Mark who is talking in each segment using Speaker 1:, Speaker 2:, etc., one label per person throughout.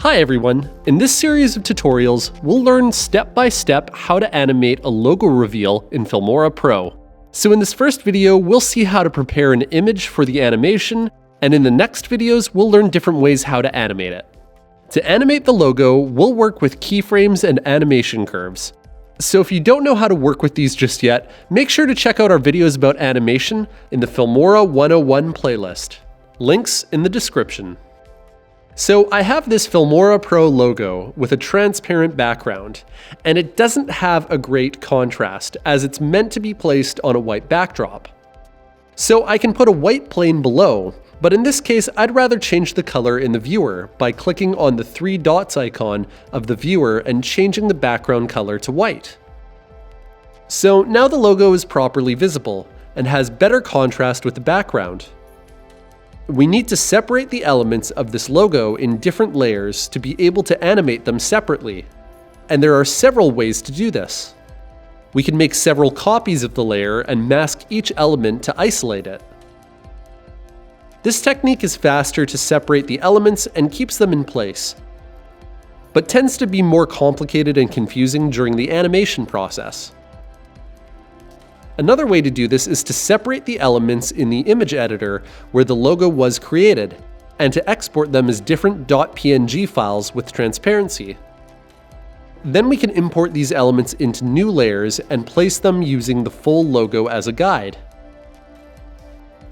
Speaker 1: Hi everyone! In this series of tutorials, we'll learn step by step how to animate a logo reveal in FilmoraPro. So in this first video, we'll see how to prepare an image for the animation, and in the next videos, we'll learn different ways how to animate it. To animate the logo, we'll work with keyframes and animation curves. So if you don't know how to work with these just yet, make sure to check out our videos about animation in the Filmora 101 playlist. Links in the description. So I have this FilmoraPro logo with a transparent background, and it doesn't have a great contrast as it's meant to be placed on a white backdrop. So I can put a white plane below, but in this case I'd rather change the color in the viewer by clicking on the 3 dots icon of the viewer and changing the background color to white. So now the logo is properly visible and has better contrast with the background. We need to separate the elements of this logo in different layers to be able to animate them separately. And there are several ways to do this. We can make several copies of the layer and mask each element to isolate it. This technique is faster to separate the elements and keeps them in place, but tends to be more complicated and confusing during the animation process. Another way to do this is to separate the elements in the image editor where the logo was created, and to export them as different .png files with transparency. Then we can import these elements into new layers and place them using the full logo as a guide.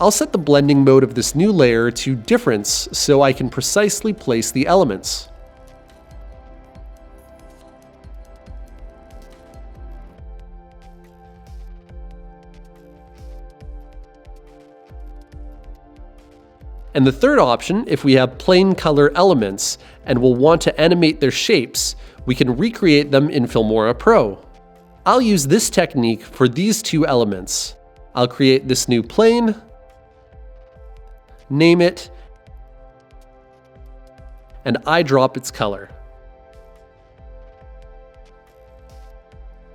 Speaker 1: I'll set the blending mode of this new layer to difference so I can precisely place the elements. And the third option, if we have plain color elements and will want to animate their shapes, we can recreate them in FilmoraPro. I'll use this technique for these two elements. I'll create this new plane, name it, and eyedrop its color.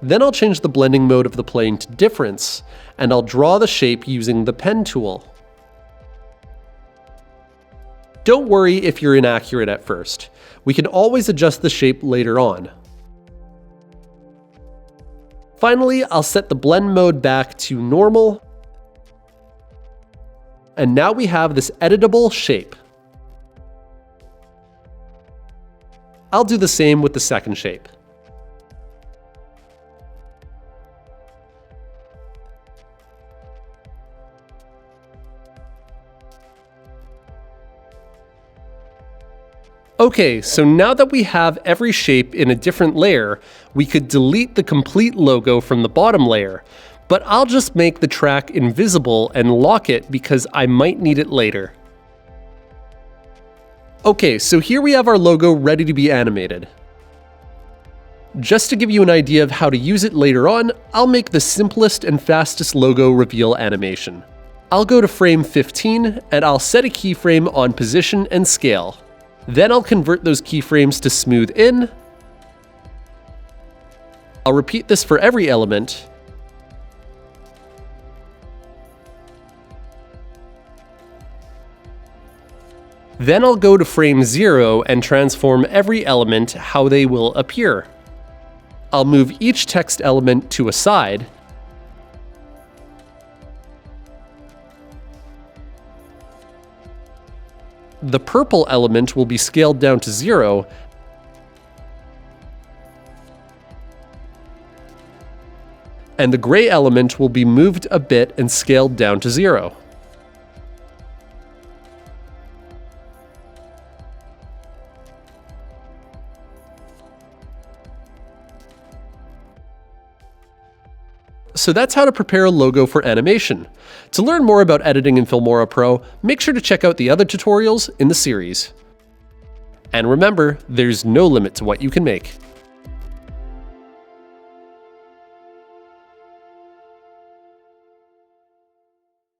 Speaker 1: Then I'll change the blending mode of the plane to difference, and I'll draw the shape using the pen tool. Don't worry if you're inaccurate at first. We can always adjust the shape later on. Finally, I'll set the blend mode back to normal. And now we have this editable shape. I'll do the same with the second shape. Okay, so now that we have every shape in a different layer, we could delete the complete logo from the bottom layer, but I'll just make the track invisible and lock it because I might need it later. Okay, so here we have our logo ready to be animated. Just to give you an idea of how to use it later on, I'll make the simplest and fastest logo reveal animation. I'll go to frame 15 and I'll set a keyframe on position and scale. Then I'll convert those keyframes to smooth in. I'll repeat this for every element. Then I'll go to frame 0 and transform every element how they will appear. I'll move each text element to a side. The purple element will be scaled down to 0, and the gray element will be moved a bit and scaled down to 0. So that's how to prepare a logo for animation. To learn more about editing in FilmoraPro, make sure to check out the other tutorials in the series. And remember, there's no limit to what you can make.